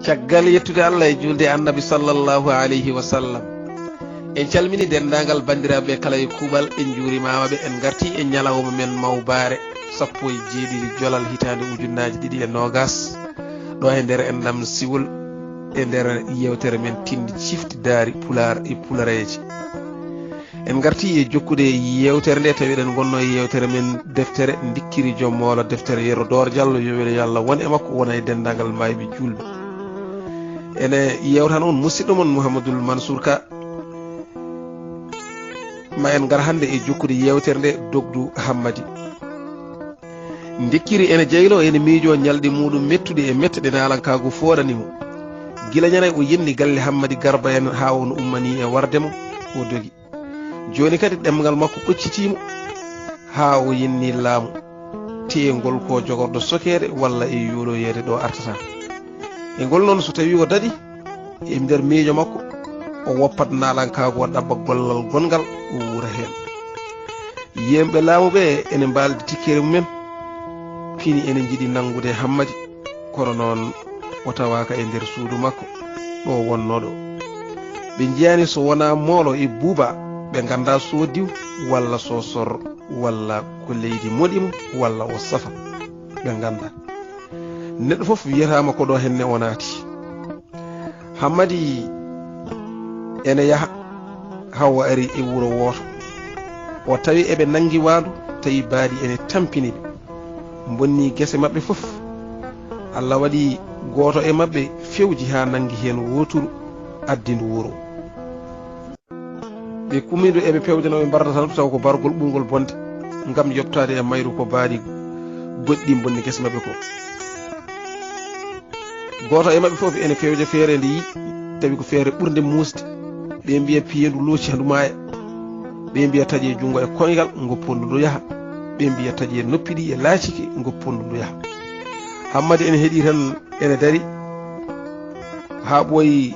caggal yettude Allah e julde annabi sallallahu alayhi wa sallam en calmini dendagal bandiraɓe kala e kuuɓal en juurimama ɓe en garti e ñalawma men mawbare 17 jolal hitande ujunnaji 2020 ɗo e nder endam siwol e nder yewtere men tinde cifti daari pular e pulareji en garti e jokkude yewtere nde tawi eɗen gonno e yewtere men deftere dikkiri joom moola deftere Yero Dor Diallo yowere yo Allah won e makko wona e dendagal mayɓe julɓe ene yewtan on musidɗo mon Mouhamadoul Mansour Ka ma en gar hande e jokkude yewtere nde dogdu hammadi dikkiri ene jeylo ene miijo ñalɗi muɗum mettude e metteɗe nalankago foɗanimo gila ñanay o yenni galle Hammadi Garba en ha on ummani e wardemo o dogi joni kadi ɗemgal makko ɓoccitimo ha o yenni laamu teyengol ko jogorɗo sokede walla e yuuloyede ɗo artata e ngol noon so tawi o daɗi e nder miijo makko o woppat nalankago o ɗabba gollal gongal o wuura hen yimɓe laamuɓe ene mbaldi tikkere mumen fini ene jiiɗi nangude Hammadi kono noon o tawaka e nder suudu makko ɗo wonnoɗo ɓe jiyani so wona moolo e buuba ɓe ganda so diw walla so sor walla ko leydi moɗimo walla o safa ɓe ganda neɗɗo foof wiyatama ko ɗo henne o naati Hammadi ene yaaha hawa ari e wuuro woto o tawi eɓe nangi waandu tawi baadi ene tampini ɓe bonni gese mabɓe foof Allah waɗi goto e mabɓe fewji ha nangi hen woturu addindu wuuro ɓe kumido eɓe pewdeno ɓe mbarata tan taw ko bargol ɓurgol bonde ngam yottade e mayru ko baadi goɗɗi bonni gese mabɓe ko goto e mabɓe foof ene fewje feere nde yi tawi ko feere ɓurde musde ɓe mbiya piyendu looci handu maaya ɓe mbiya taƴe jungo e koyngal goppondu ndu yaaha ɓe mbiya taƴe noppi ɗi e laaciki goppondu ndu yaaha Hammadi ene heeɗi tan ene dari ha ɓooyi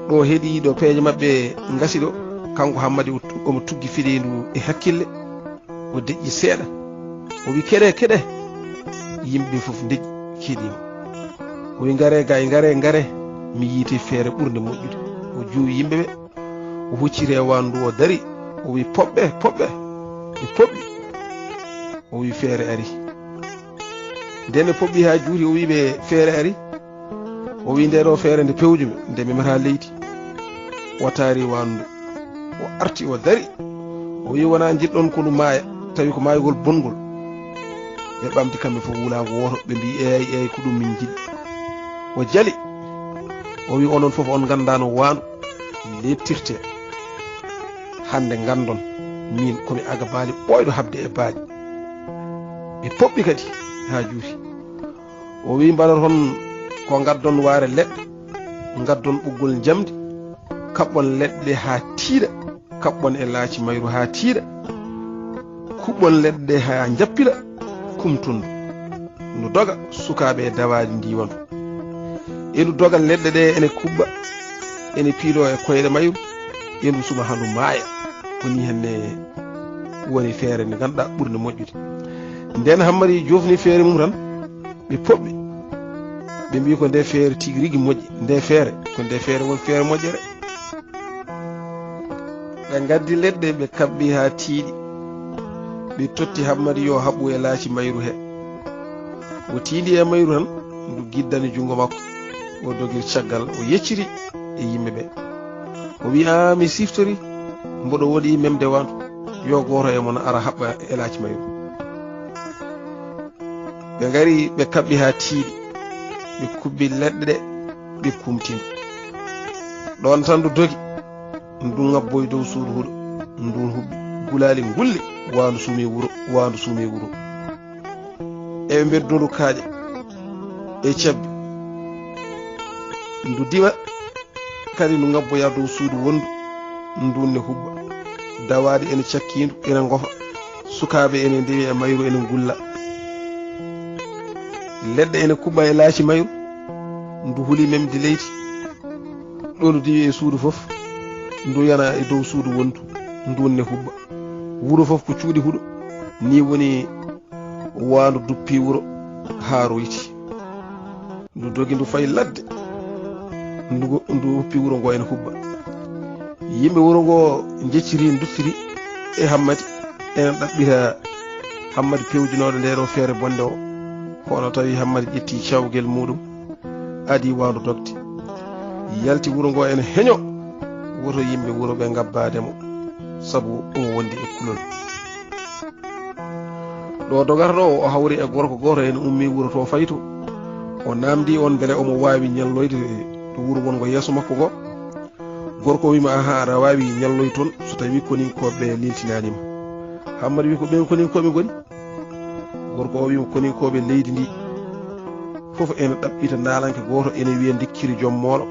ɗo heeɗi ɗo peeje mabɓe gasi ɗo kanko Hammadi omo tuggi fiɗendu e hakkille o deƴƴi seeɗa o wi keɗe yimɓe foof deƴƴi keeɗima o wi ngare mi yiite feere ɓurde moƴƴude o juuwi yimɓeɓe o hucciri e wandu o dari o wi poɓɓe ɓe poɓɓi o wi feere ari ndene poɓɓi ha juuti o wi ɓe feere ari o wi nde ɗo feere nde pewjumi nde memata leydi o taari wandu o arti o dari o wi wona jiɗɗon ko ɗum maaya tawi ko maayugol bongol ɓe ɓamti kamɓe fof wulago woto ɓe mbi eyi ko ɗum min jiɗi o jali o wi onon fof on gandano waandu lettirte hande gandon min komi aga baali ɓoyɗo habde e baali ɓe poɓɓi kadi ha juuti o wi mbaɗa toon ko gaddon waare leɗɗe gaddon ɓuggol jamdi kaɓɓon leɗɗe ha tiiɗa kaɓɓon e laaci mayru ha tiiɗa kuɓɓon leɗɗe ha jappila kumtundu ndu doga sukaɓe e dawaji ndiwandu endu dogal leɗɗe ɗe ene kuɓɓa ene piilo e koyɗe mayru endu suma handu maaya koni henne woni feere nde ganduɗa ɓurde moƴƴude nden Hammadi jofni feere mum tan ɓe poɓɓi ɓe mbi ko nde feere tigi rigui moƴƴi nde feere ko nde feere won feere moƴƴere ɓe gaddi leɗɗe ɓe kabɓi ha tiiɗi ɓe totti Hammadi yo haɓɓu e laaci mayru he o tiiɗi e mayru tan ndu giddani jungo makko o dogir caggal o yecciri e yimɓeɓe o wi mi siftori mboɗo woɗi memde wandu yo goto e mon ara haɓɓa e laaci mayru ɓe gari ɓe kabɓi ha tiiɗi ɓe kubbi leɗɗe ɗe ɓe kumtini ɗon tan ndu dogi ndu ngabboy dow suudu huuɗo ndu huɓɓi gulali gulli wandu suumi wuro eɓe beddodu kaaƴe e cabbi ndu dima kadi ndu ngabboya dow suudu wondu ndunne hubba dawaɗi ene cakkindu ene gofa sukaɓe ene ndewi e mayru ene gulla leɗɗe ene kuɓɓa e laaci mayru ndu huuli memdi leydi ɗo ndu diwi e suudu fof ndu yana e dow suudu wondu ndunne hubba wuro fof ko cuuɗi huuɗo ni woni wandu duppi wuro ha royti ndu dogi ndu fayi ladde ndu uppi wuro ngo ene hubba yimɓe wuro ngo jecciri duttiri e Hammadi enen ɗaɓɓita Hammadi pewjinoɗo nde ɗo feere bonde o kono tawi Hammadi ƴetti cawgel muɗum adi wandu dogde yalti wuro ngo ene heño woto yimɓe wuro ɓe gabbademo sabu omo wondi e kulol ɗo dogata ɗo o hawri e gorko goto ene ummi wuro to fayto o namdi on beele omo wawi ñalloyde to wuro wongo yeeso makko go gorko wima aha aɗa wawi ñalloy toon so tawi koninkoɓe liltinanima Hammadi wi ko ɓen koninkoɓe goni gorko o wima koninkoɓe leydi ndi foof ene ɗaɓɓita nalanke goto ene wiya dikkiri joom moolo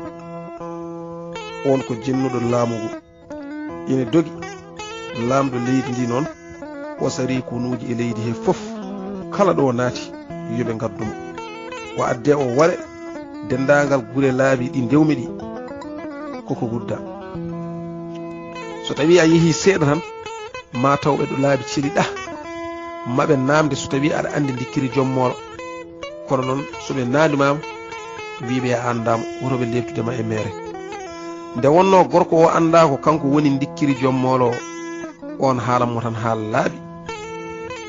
on ko jennuɗo laamu ngu ene dogi lamɗo leydi ndi noon o sari kunuji e leydi he foof kala ɗo naati yoɓe gaddumo o adde o waɗe dendagal gure laabi ɗi dewmi ɗi koko gudda so tawi a yeehi seeɗa tan ma tawɓe ɗo laabi celiɗa maɓe namde so tawi aɗa andi dikkiri joom moolo kono noon soɓe nandimama wiɓe a andama wotoɓe lebtudema e mere nde wonno gorko o anda ko kanko woni dikkiri joom moolo on haalanmo tan haala laaɓi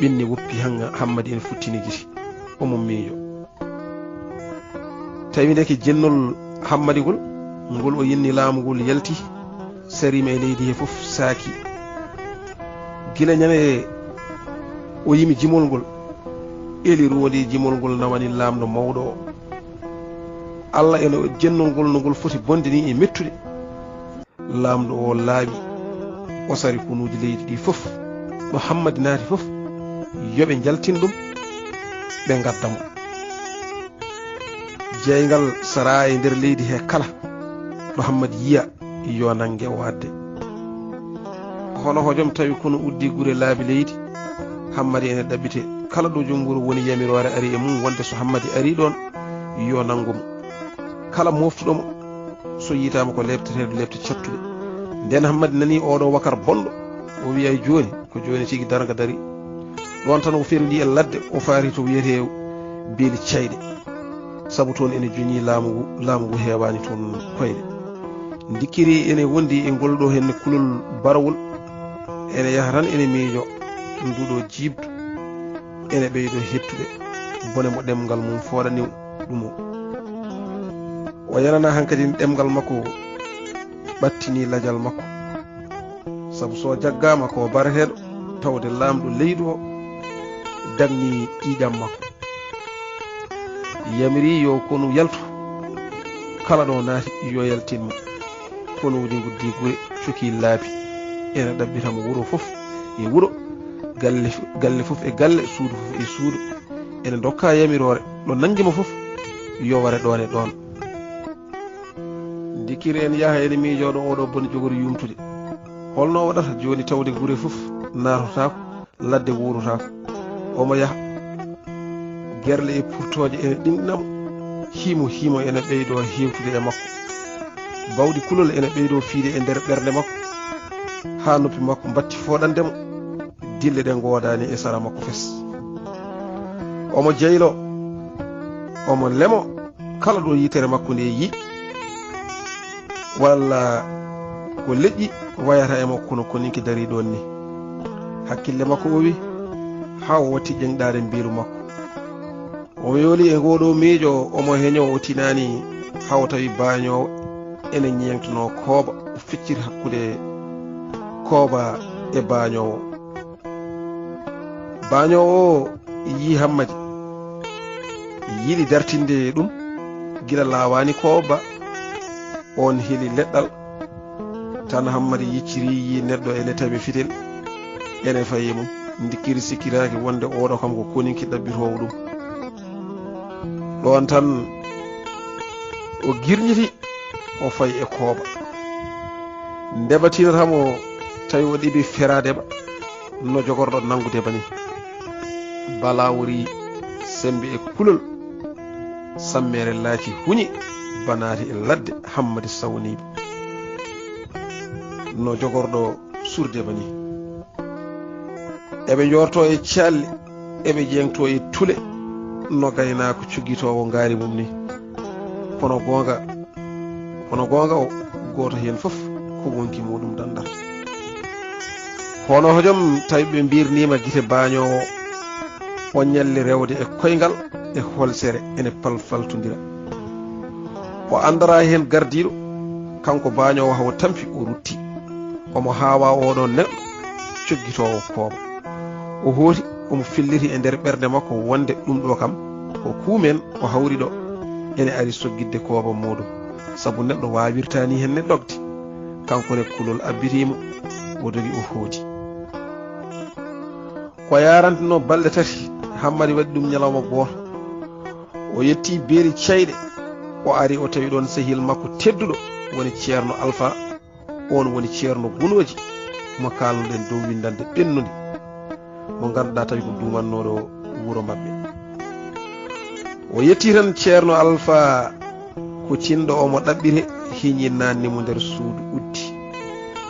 ɓinni woppi Hammadi ene futtini giti omo miijo tawi ndeke jennol Hammadi ngol o yenni laamu ngol yalti sarima e leydi he fof saaki gila ñande o yimi jimol ngol eli roodi jimol ngol nawani laamɗo mawɗo o Allah ene jennol ngol no ngol foti bonde ni e mettude laamɗo o laaɓi o sari kunuji leydi ɗi fof ɗo Hammadi naati fof yoɓe jaltin ɗum ɓe gaddamo jeygal sara e nder leydi he kala ɗo Hammadi yiya yo nangue o adde hono hojom tawi kono uddi gure laabi leydi Hammadi ene ɗaɓɓite kala ɗo joom wuro woni yamirore ari e mum wonde so Hammadi ari ɗon yo nangumo kala moftuɗomo so yitama ko lebteteɗo lebte cattuɗe nden Hammadi nani oɗo wakar bonɗo o wiya joni ko joni tigui darga dari ɗon tan o ferli e ladde o faari to wiyete beeli cayɗe saabu toon ene joñi laamu ngu hewani toon koyɗe dikkiri ene wondi e ngol ɗo henne kulol barawol ene yaha tan ene miijo nduɗo jibdu ene ɓeydo hettude bone mo ɗemgal mum fooɗani ɗum o yanana hankadi ɗemgal makko ɓattini lajal makko sabu so jaggama ko barateɗo tawde lamɗo leydi o damni ƴiƴam makko yamiri yo konu yaltu kala ɗo naati yo yaltinmo konuji guddi gure coki laabi ene ɗaɓɓitamo wuro fof e wuro galle fof e galle suudu fof e suudu ene dokka yamirore ɗo nanguima fof yo ware ɗon e ɗon dikkiri en yaha ene miijoɗo oɗo bone jogori yumtude holno waɗata joni tawde gure fof natotako ladde wurotako omo yaha gerle e purtoje ene ɗimɗinamo himo ene ɓeydo hewtude e makko bawɗi kulol ene ɓeydo fiide e nder ɓerde makko ha noppi makko batti foɗandemo dille ɗe godani e sara makko fes omo jeylo omo lemo kala ɗo yitere makko nde yi walla ko leƴƴi wayata e makko no koninki dari ɗon ni hakkille makko o wi ha o watti ƴengɗade mbiru makko o yooli e ngoɗo miijo omo heño o tinani haw tawi bañowo ene ñeengtuno kooba o fecciri hakkude kooba e bañowo o yi Hammadi yiɗi dartinde ɗum gila lawani kooba on heeli leɗɗal tan Hammadi yicciri yi neɗɗo ene tawi fitel ene fayi mum dikkiri sikkiraki wonde oɗo kam ko koninki ɗaɓɓitowo ɗum ɗon tan o girñiti o fayi e kooba ndeɓatinatamo tawi o ɗiɓi feradeɓa no jogorɗo nangude bani bala wori sembe e kulol sammere laati huñi banati e ladde Hammadi sawniɓe no jogorɗo surde bani eɓe jorto e calli eɓe jengto e tule no gaynako coggitowo ngaari mum ni kono gonga kono gonga o goto hen fof ko wonki muɗum dandata hono hojom tawi ɓe mbirnima guite bañowo o ñalli rewde e koyngal e holsere ene falfaltodira o andara hen gardiɗo kanko bañowo hawo tampi o rutti omo hawa oɗon neɗɗo coggitowo kooba o hooti omo filliti e nder ɓerde makko wonde ɗum ɗo kam ko kuumen o hawri ɗo ene ari soggidde kooba muɗum sabu neɗɗo wawirtani hen ne ɗogde kanko ne kulol abbitimo o dogi o hooti ko yarantino balɗe tati Hammadi waɗi ɗum ñalawma goto o yetti beeri ceyɗe o ari o tawi ɗon sehil makko tedduɗo woni ceerno Alpha on woni ceerno gunoji mo kalnuɗen dow windande ɓennude mo ganduɗa tawi ko dumannoɗo wuuro mabɓe o yetti tan ceerno Alpha ko cinɗo omo ɗaɓɓire hiñi nannimo nder suudu uddi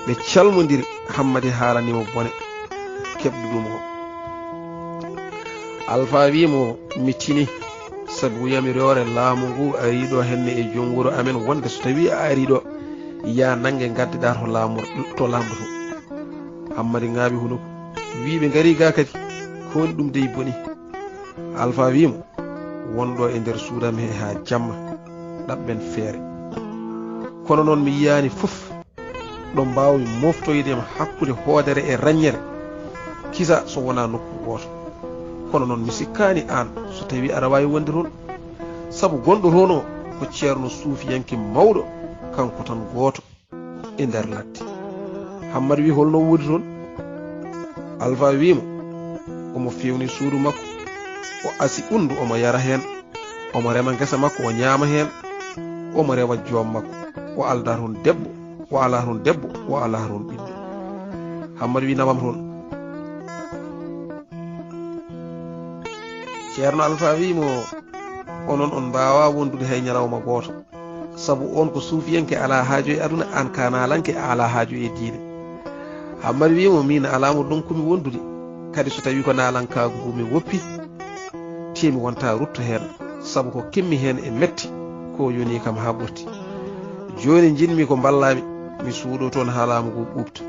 ɓe calmodiri Hammadi haalanimo bone keɓɗuɗum o Alpha wimo mi tini sabu yamirore laamu ngu ariɗo henne e jonguro amen wonde so tawi a ariɗo ya nangue gaddeɗa to lamɗo to Hammadi ngaaɓi hunuko wiɓe gari ga kadi kowoni ɗum dey boni Alpha wimo wonɗo e nder suudam he ha jamma ɗaɓɓen feere kono noon mi yiyani fof ɗo mbawmi moftoydema hakkude hoodere e raññere kisa so wona nokku goto kono noon mi sikkani an so tawi aɗa wawi wonde toon sabu gonɗo toon o ko ceerno suufiyanke mawɗo kanko tan goto e nder ladde Hammadi wi holno woodi toon Alpha wimo omo fewni suudu makko o asi undu omo yara hen omo rema ngesa makko o ñaama hen omo rewa joom makko o alda toon debbo o ala toon debbo o ala toon ɓiɗɗo Hammadi wi nawam toon ceerno Alpha wimo onon on mbawa wondude hay ñalawma goto sabu on ko suufiyanke ala haaju e aduna an kanalanke ala haaju e diine Hammadi wimo min alamo ɗum komi wondude kadi so tawi ko nalankagu ngu mi woppi temi wonta rutto hen sabu ko kimmi hen e metti ko yoni kam ha ɓurti joni jinmi ko ballami mi suuɗo toon haalamu ngu ɓuɓta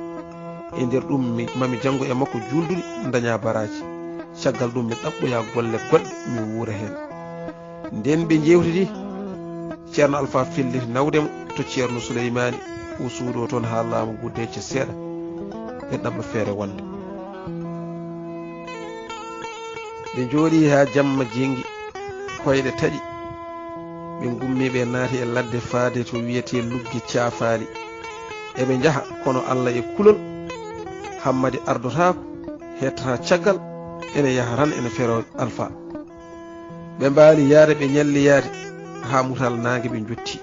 e nder ɗum mami janggo e makko juldude daña baraji caggal ɗum mi ɗaɓɓoya golle goɗɗe mi wuura hen nden ɓe jewtidi ceerno Alpha felliti nawdemo to ceerno Souleymani o suuɗo toon haalamu ngu decce seeɗa ɓe ɗaɓɓa feere wonde ɓe jooɗi ha jamma jengi koyɗe taƴi ɓe gummi ɓe naati e ladde faade to wiyete lugge caafaali eɓe jaha kono Allah e kulol Hammadi ardotako hettata caggal ene yaha tan ene fero Alpha ɓe mbaali yaade ɓe ñalli yaade ha mutal nangue ɓe jotti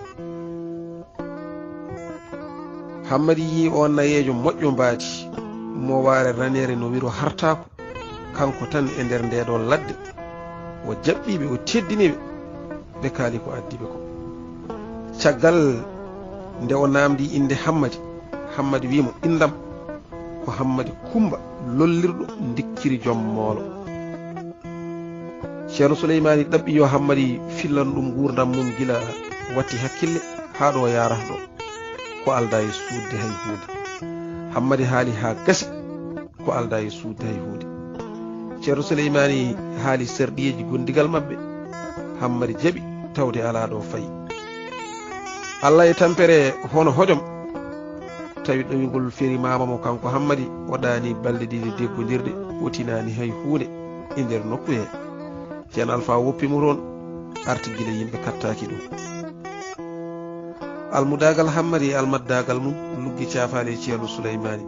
Hammadi yi on nayejo moƴƴo mbaadi mo waare ranere no wiro hartako kanko tan e nder ndeɗo ladde o jaɓɓiɓe o teddiniɓe ɓe kaali ko addiɓe ko caggal nde o namdi inde Hammadi wimo indam ko Hammadi Kumba lollirɗo dikkiri joom moolo ceerno Souleymani ɗaɓɓi yo Hammadi fillan ɗum gurdam mum gila watti hakkille ha ɗo yarata ɗo ko alda e suudde hay hunde Hammadi haali ha gasi ko alda e suudde hay hunde ceerno Souleymani haali serɗiyeji gondigal mabɓe Hammadi jaɓi tawde ala ɗo fayi Allah e tampere hono hojom tawi ɗowigol feri mamamo kanko Hammadi waɗani balɗe ɗiɗi deggodirde otinani hay hunde e nder nokku he ceerno Alpha woppimo toon arti gila yimɓe kattaki ɗum almudagal Hammadi e almaddagal mum luggi caafali e ceerno Souleymani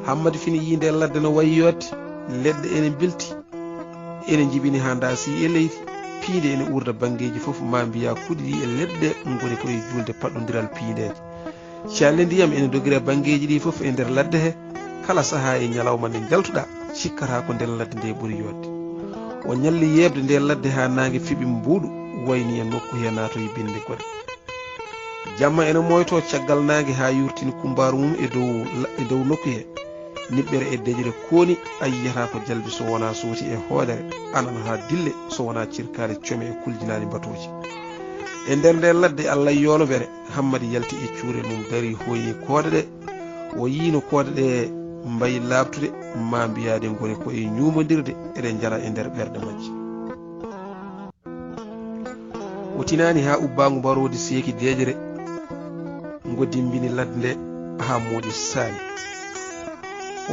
Hammadi fini yinde ladde no wayi yotte leɗɗe ene bilti ene jibini ha dasi e leydi piinde ene urda bangeji fof ma mbiya kuɗiɗi e leɗɗe goni koye julde paɗɗodiral piindeje calle ndiyam ene dogira bangeji ɗi fof e nder ladde he kala saaha e ñalawma nde jaltuɗa cikkata ko nder ladde nde ɓuuri yodde o ñalli yebde nde ladde ha nangue fiɓi mbuuɗu wayni e nokku he natoye binde goɗe jamma ene moyto caggal nangue ha yurtini kumbaru mum e dow nokku he niɓɓere e dejire kooni a yiyata ko jalbi so wona sooti e hoodere anan ha dille so wona cirkale come e kuljinani batoji e nder nde ladde Allah yono bere Hammadi yalti e cuurel mum dari hoyi koode de o yino koode de mbayi labtude ma mbiyade ngoni ko e nyumodirde eden jara e nder berde majji o tinani ha ubbangu barodi seeki dejere ngodimbini ladde ha modi sali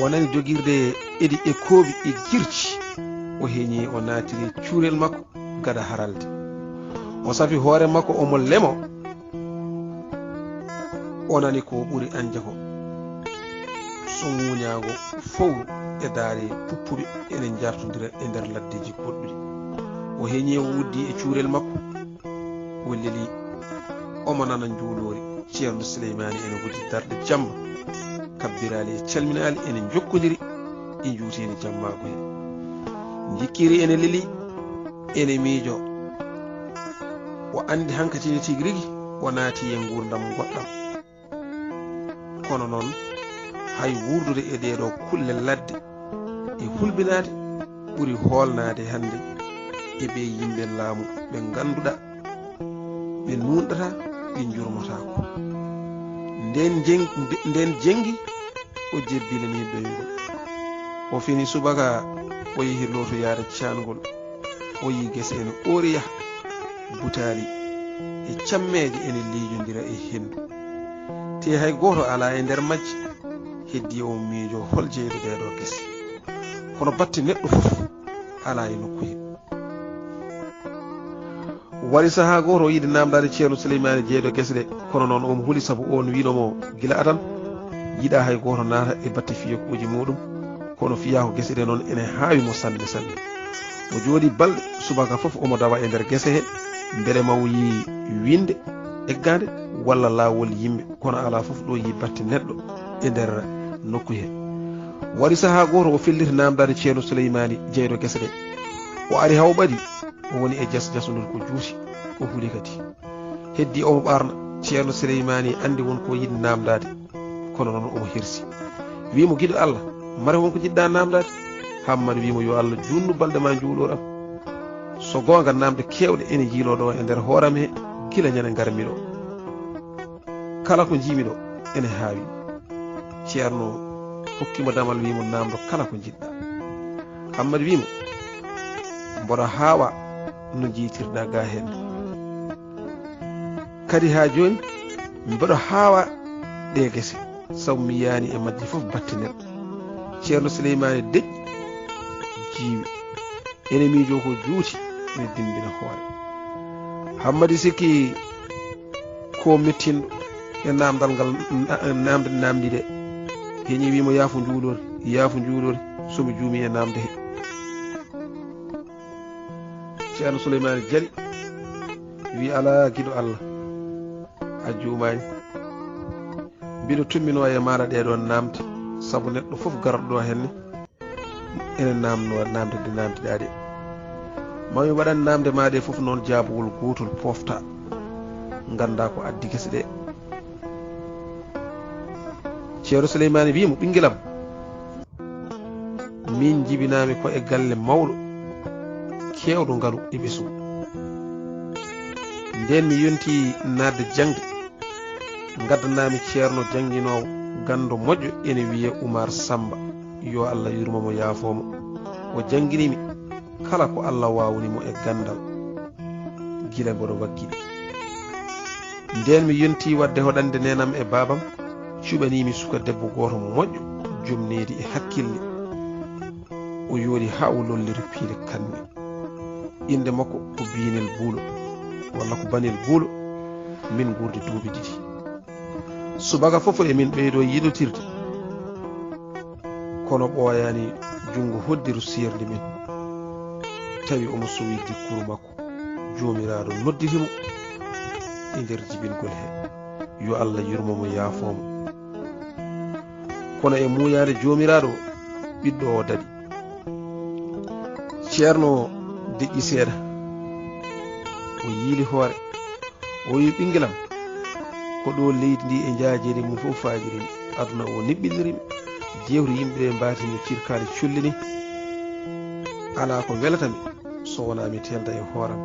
o nani jogirde edi e koobi e girci o heñi o natiri cuurel makko gada haralde o safi hoore makko omo lemo o nani ko ɓuri anja ko so ŋuñago fowru e daare puppuɓe enen jartodira e nder laddeji goɗɗuɗi o heñi o wuddi e cuurel makko o leli omo nana njuulori ceerno Souleymani ene wuddi darde jamma kabbirali e calminali ene jokkodiri e juutini jammago he jikkiri ene leli ene miijo o andi hankatini tigi rigi o naati e gurdam goɗɗam kono noon hay wurdude e ɗeɗo kulle ladde e hulɓinade ɓuri hoolnade hande e ɓe yimɓe laamu ɓe ganduɗa ɓe nunɗata ɓe jurmotako nden jengi o jebbilani doygol o fini subaka o yehi lotoyade cangol o yi guese ene oriya butali e cammeje ene liijodira e hendu te hay goto ala e nder majji heddi o miijo hol jeydo ɗeɗo guese kono batte neɗɗo fof ala e nokku he wari saha goto o yiide namdade ceerno Souleymani jeydo guese ɗe kono noon omo huuli saabu on winomo gila atan yiɗa hay goto naata e batte fiyakuji muɗum kono fiya ko guese ɗe noon ene haawi mo sanne sanne o jooɗi balɗe subaka fof omo dawa e nder guese he beele maw yi winde eggade walla laawol yimɓe kono ala fof ɗo yi batte neɗɗo e nder nokku he wari saha goto o felliti namdade ceerno Souleymani jeydo guese ɗe o ari haw ɓadi o woni e jasjasodol ko juuti o huuli kadi heddi omo ɓarna ceerno Souleymani andi won ko yiɗi namdade kono noon omo hirsi wimo giɗo Allah mare wonko jiɗɗa namdade Hammadi wimo yo Allah junnu balɗe ma juuloɗam so gonga namde kewɗe ene jiiloɗo e nder hooram he gila ñande garmi ɗo kala ko jimi ɗo ene haawi ceerno hokkimo damal wimo namdo kala ko jiɗɗa Hammadi wimo mboɗo haawa no jiitirɗa ga hen kadi ha joni mbeɗo haawa ɗe guese sabu mi yaani e majji fof batte neɗɗo ceerno Souleymani deƴƴi jiiwi ene miijo ko juuti ene dimbina hoore Hammadi sikki ko mettinɗo e namdal ngal namde namdi de heñi wimo yaafo njuulori somi juumi e namde he ceerno Souleymani jali wi ala giɗo Allah a juumani mbiɗo tummino e maɗa ɗeɗon namde saabu neɗɗo fof garɗo henne ene namno namde de namdiɗa ɗe mami waɗan namde maɗe fof noon jaabugol gotol pofta ganda ko addi guese ɗe ceerno Souleymani wimo ɓinguelam min jibinami ko e galle mawɗo kewɗo ngaalu e ɓesgu nden mi yonti nadde jangde gaddanami ceerno jangguinowo gando moƴƴo ene wiye Oumar Samba yo Allah yurmomo yaafomo o jangguinimi kala ko Allah wawnimo e gandal gila mboɗo waggiɗi nden mi yonti wadde hoɗande nenam e babam cuɓanimi suka debbo goto moƴƴo jomnedi e hakkille o yoori ha o lolliri piile kanne inde makko ko Binel Buulo walla ko Banel Buulo min gurdi duuɓi ɗiɗi subaka fof e min ɓeydo yiɗotirde kono ɓooyani jungo hoddiru sirde min tawi omo sowi dikkuru makko joomiraɗo noddirimo e nder jibingol he yo Allah yurmomo yaafomo kono e muyade joomiraɗo ɓiɗɗo o daɗi ceerno deƴƴi seeɗa o yiili hoore o wi ɓinguelam ko ɗo leydi ndi e jaajeri mum fof fajirimi aduna o niɓɓinirimi jewri yimɓe mbatimi cirkali cullini ala ko welatami so wona mi telda e hooram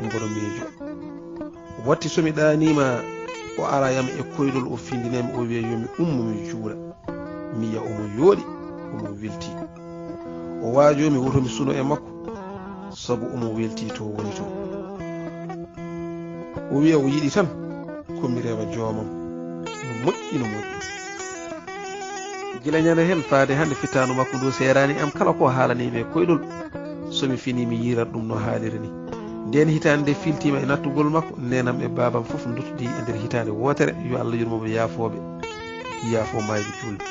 mboɗo miijo watti somi ɗanima o arayam e koydol o findinami o wiya yomi ummo mi juura mi yiya omo yooɗi omo welti o waajomi woto mi suno e makko sabu omo welti to woni to o wiya o yiɗi tan komi rewa joomam no moƴƴi no moƴƴi gila ñande hen faade hande fittano makko ndu serani am kala ko haalanimi e koydol somi fini mi yirat ɗum no haaliri ni nden hitande nde filtima e nattugol makko nenam e babam foof duttudi e nder hitande wotere yo Allah yurmoɓe yaafoɓe yaafo mayɓe julɓe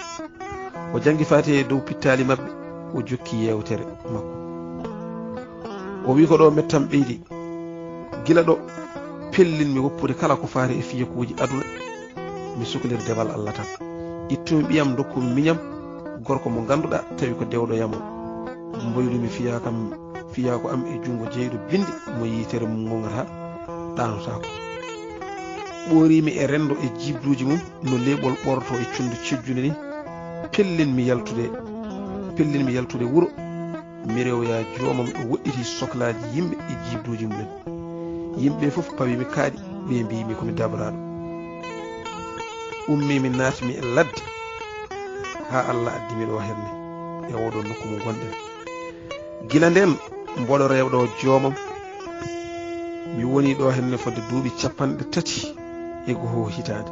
o jangi faati e dow pittali mabɓe o jokki yewtere makko o wi ko ɗo mettam ɓeydi gila ɗo pellinmi woppude kala ko faati e fiyakuji aduna mi suklir demal Allah tan ittumi ɓiyam dokkumi miñam gorko mo ganduɗa tawi ko dewɗo yamo mboylumi fiya ko am e jungo jeyɗo binde mo yitere mum gongata ɗanotako ɓorimi e rendo e jibruji mum no leɓol ɓorto e cundu cejjude ni pellinmi yaltude wuro mi rewya joomam ɗo woɗɗiti sohlaji yimɓe e jibruji mumen yimɓe fof pawimi kaaɗi ɓe mbimi komi dabraɗo ummi mi natmi e ladde ha Allah addimi ɗo henne e oɗo nokku mo gonɗen gila nden mboɗo rewɗo joomam mi woni ɗo henne fodde duuɓi 3 e goho hitande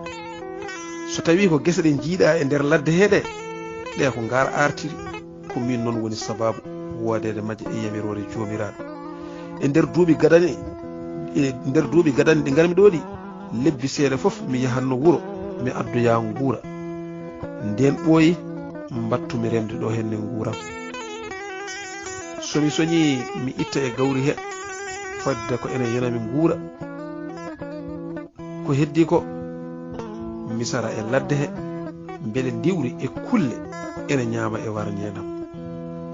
so tawi ko gese ɗe jiiɗa e nder ladde heɗe ɗe ko ngar artiri ko min noon woni sababu wodede majje e yamirore jomiraɗo e nder duuɓi gadani ɗi garmi ɗo ɗi lebbi seeɗa foof mi yahanno wuro mi addoya nguura nden ɓooyi mbattumi remde ɗo henne nguuram somi soñi mi itta e gawri he fadde ko ene yonami nguura ko heddi ko mi sara e ladde he beele diwri e kulle ene ñaama e wara ñeenam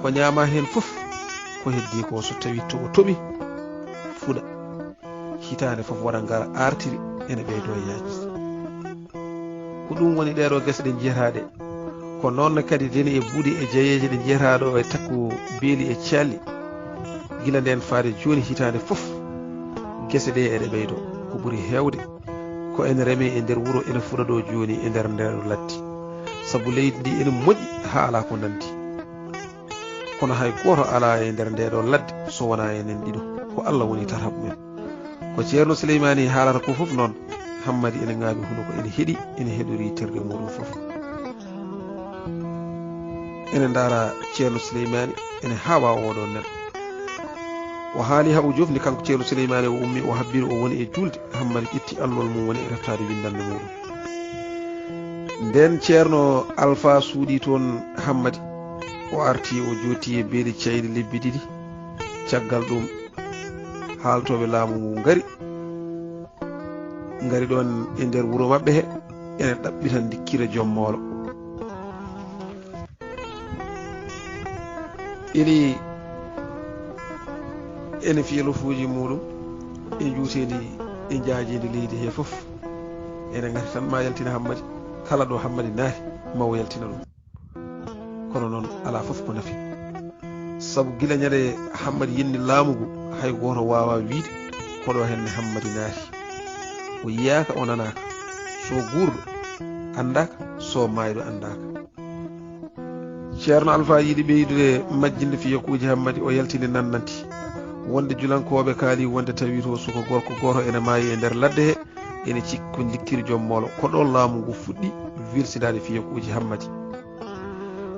ko ñaama hen fof ko heddi ko so tawi to o toɓi fuɗa hitande fof waɗa ngara artiri ene ɓeydo e yaaji ko ɗum woni ɗeɗo gese ɗe jiyataɗe ko noonne kadi deni e buuɗi e jeeyeji ɗe jiyataɗo e takku beeli e calli gila nden faade joni hitande fof gese ɗe eɗe ɓeydo ko ɓuuri hewde ko ene reme e nder wuro ene fuɗa ɗo joni e nder laddi sabu leydi ndi ene moƴƴi ha ala ko nandi kono hay goto ala e nder ndeɗo ladde so wona enen ɗiɗo ko Allah woni tataɓu men ko ceerno Souleymani haalata ko fof noon hammadi ene ŋaaɓi huno ko ene heeɗi ene heɗori terɗe muɗum fof ene ndaara ceerno Souleymani ene haawa oɗo neɗɗo o haali ha o jofni kanko ceerno Souleymani o ummi o habbiri o woni e julde hammadi ƴetti allol mum woni e reftade windande muɗum nden ceerno Alpha suuɗi toon hammadi o arti o jooti e beeli cayni lebbi ɗiɗi caggal ɗum haaltoɓe laamu ngu ngari ɗon e nder wuro maɓɓe he ene ɗaɓɓitan dikkira joom moolo ili ene fiya lofuuji muɗum e juutendi e jaajidi leydi he fof ene ngati tan ma yaltina hammadi kala ɗo hammadi naati mawo yaltina ɗum kono noon ala fof ko nafi sabu gila ñande hammadi yenni laamugu hay goto wawa wiide koɗo henne hammadi naati o yiyaka o nanaka so guurɗo andaka so mayɗo andaka ceerno Alpha yiiɗi ɓeydude majjinde fiyakuji hammadi o yaltini nannanti wonde julankoɓe kaali wonde tawi to suko gorko goto ene maayi e nder ladde he ene cikko likkiri joom moolo ko ɗon laamu ngu fuɗɗi wirsidade fiyakuji hammadi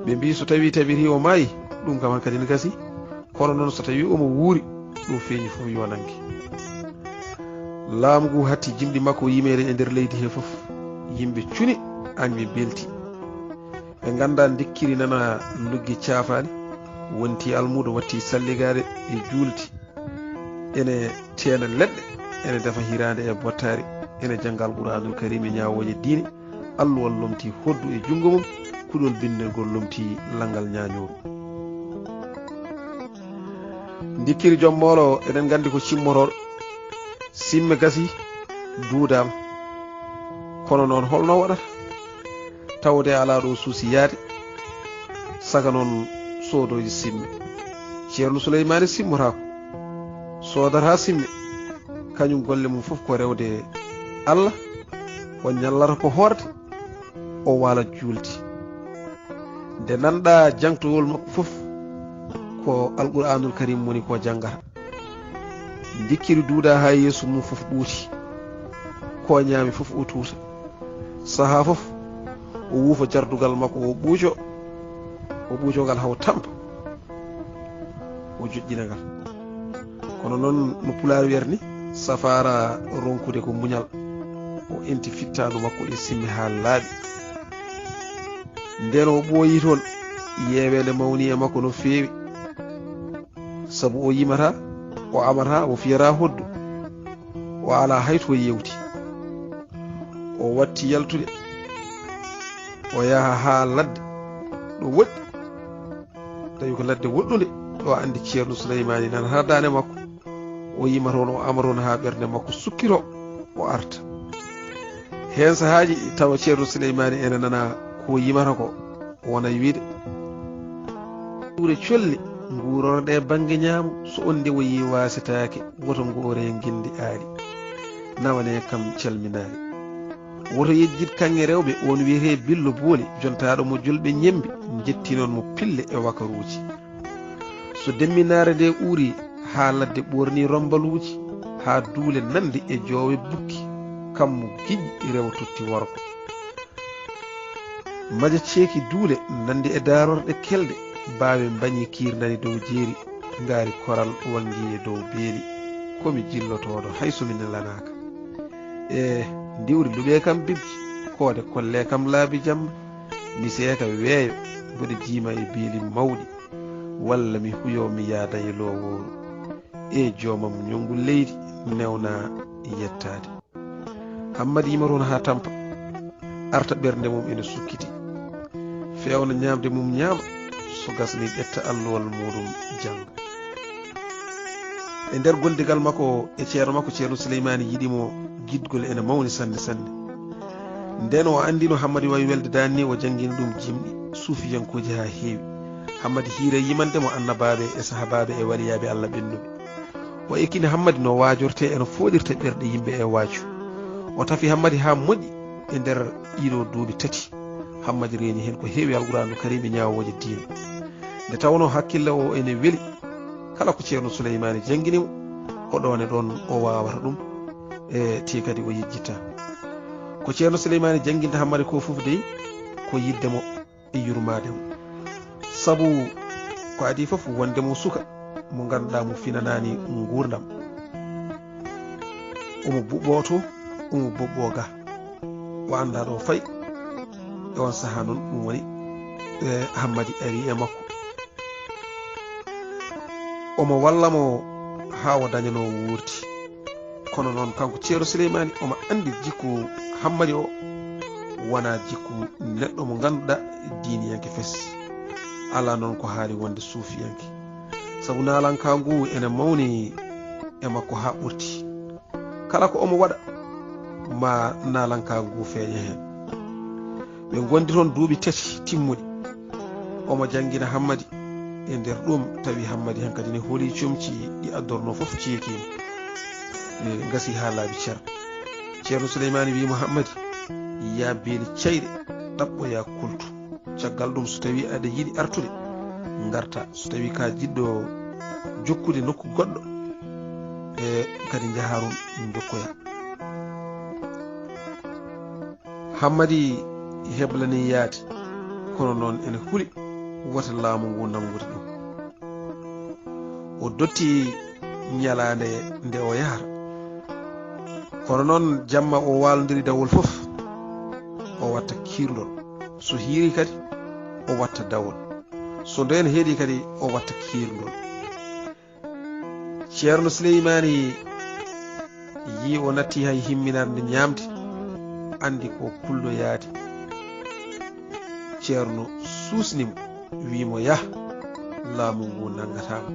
ɓe mbi so tawi tabiri o maayi ɗum kam hankadi ne gasi kono noon so tawi omo wuuri ɗum feeñi fof yonanke laamu ngu hatti jimɗi makko yimede e nder leydi he fof yimɓe cuni anɓe belti ɓe ganda dikkiri nana luggi caafali wonti almudo watti salligade e julti ene teena leɗɗe ene defa hirande e bottari ene janggal Qur'anul Karim e ñawoje diine alluwal lomti hoddu e jungo mum kuɗol bindirgol lomti langal ñañoru dikkiri joom moolo eɗen gandi ko cimmotoɗo simme gasi duudama kono noon holno waɗata tawde ala ɗo suusi yaade saka noon soodoji simme ceerno Souleymani simmotako sodata simme kañum golle mum fof ko rewde Allah o ñallata ko horde o wala julde nde nanɗa jangtowol makko fof ko alqur'anul karim woni ko janggata dikkiri duuɗa ha yeeso mum fof ɓuuti ko ñaami fof o tuuta saha fof o wuufa jardugal makko o ɓuucogal haw tampa o joƴƴina ngal kono noon no pulaar wiyata ni safara ronkude ko muñal o enti fittadu makko e simmi ha laaɓi nden o ɓooyi toon yeewede mawni e makko no feewi sabu o yimata o amata o fiyata hoddu o ala hayto yewti o watti yaltude o yaha ha ladde ɗo woɗɗi tawi ko ladde woɗɗude o andi ceerno Souleymani nan ha dane makko o yima toon o ama toon ha ɓernde makko sukkiro o arta hen sahaji tawa ceerno Souleymani ene nana ko yimata ko wona wiide ɓuure colli nguurorɗe banggue ñaamu so on nde o yi wasitake woto ngoore guindi aari nawane kam calminari woto yejjid kanŋe rewɓe on wiyete billo booli jontaɗo mo julɓe ñembi jetti noon mo pille e wakaruji so demminare nde ɓuuri ha ladde ɓorni rombaluji ha duule nandi e joowe bukki kammo giƴƴi rewa totti worko maja ceeki duule nandi e darorɗe kelde bawe bañi kirdani dow jeeri ngaari koral wangi e dow beeli komi jillotoɗo hay somi nelanaka e ndiwri luɓe kam bibji koode kolle kam laabi jamma mi seeka weeyo mboɗo jiima e beeli mawɗi walla mi huyo mi yaada e loworu e joomam ñongu leydi newna yettade hammadi yima toon ha tampa arta ɓernde mum ene sukkiti fewna ñamde mum ñaama so gasni ƴetta allowal muɗum janga e nder gondigal makko e ceerno makko ceerno Souleymani yiɗimo guidgol ene mawni sanne sanne nden o andino hammadi wawi welde danni o jangguini ɗum jimɗi suufiyankoji ha heewi hammadi hiire yimandemo annabaɓe e sahabaɓe e waliyaɓe Allah ɓennuɓe o ekkini hammadi no wajorte eno foɗirta ɓerɗe yimɓe e waaju o tafi hammadi ha moƴƴi e nder ɗiɗo duuɓi tati hammadi reeni hen ko heewi alqur'anu karim e ñawoje diina nde tawno hakkille o ene weeli kala ko ceerno Souleymani jangguinimo hoɗone ɗon o wawata ɗum e ti kadi o yejjitta ko ceerno Souleymani jangguinta hammadi ko foof dey ko yiddemo e yurmademo sabu ko adi foof wondemo suka mo ganduɗa mo finanani gurdam omo buɓɓo to omo boɓɓo ga o anda ɗo fayi e on saaha noon ɗum woni hammadi ari e makko omo wallamo ha o dañano wurti kono noon kanko ceerno Souleymani omo andi jikku hammadi o wona jikku neɗɗo mo ganduɗa diiniyanke fes ala noon ko haali wonde suufiyanke sabu nalanka ngu ene mawni e makko ha ɓurti kala ko omo waɗa ma nalanka ngu feeña hen ɓe gondi toon duuɓi tati timmuɗi omo jangguina hammadi e nder ɗum tawi hammadi hen kadi ne hooli comci ɗi addorno foof ceekima ɓe gasi ha laabi ceerno Souleymani wimo hammadi ya beeli cayɗe ɗaɓɓoya kultu caggal ɗum so tawi aɗa yiiɗi artude garta so tawi ka jiɗɗo jokkude nokku goɗɗo e kadi jaharum jokkoya hammadi heblani yaade kono noon ene huuli wota laamu ngu nangude ɗum o dotti ñalande nde o yahata kono noon jamma o walodiri dawol fof o watta kirlol so hiiri kadi o watta dawol so nden heeɗi kadi o watta kirlol ceerno Souleymani yi o natti hay himminarde ñamde andi ko kullo yaade ceerno suusnimo wimo yah laamu ngu nangatama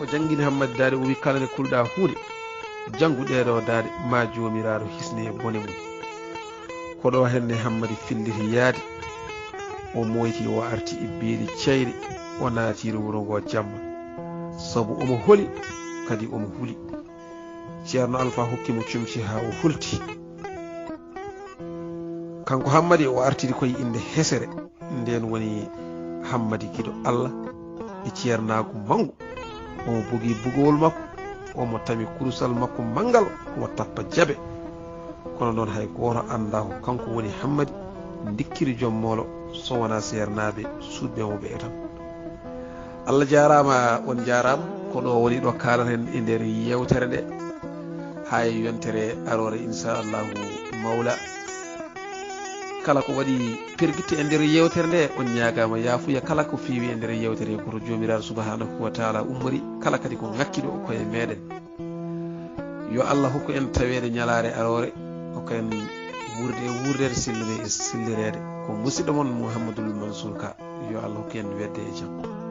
o jangguini hammadi daade o wi kala nde kulɗa hunde janggu ɗeɗo daade ma jomiraɗo hisne e bone mum ko ɗo henne hammadi filliti yaade o moyti o arti e beeli ceyɗe o naatiri wuro ngo jamma sabu omo holi kadi omo huuli ceerno alpha hokkimo cumci ha o hulti kanko hammadi o artiri koye inde hesere nden woni hammadi kiɗo allah e ceernagu mangu omo bogi bugowol makko omo tami kurusal makko mangal omo tappa jabe kono noon hay goto anda ko kanko woni hammadi dikkiri joom molo so wona sernaɓe suudɓe mo ɓe tan allah jarama on jarama ko ɗo woni ɗo kalaten e nder yewtere nde hay yontere arore inchallahu mawla kala ko waɗi perguitte e nder yewtere nde on ñagama yafuya kala ko fiwi e nder yewtere koto jomiraɗo subhanahu wa taala ummori kala kadi ko ngakkiɗo koye meɗen yo allah hokku en tawede ñalare arore hokku en wurdede sillire e sillirede ko musidɗo moon Mouhamadoul Mansour Ka yo allah hokku en wedde e jaam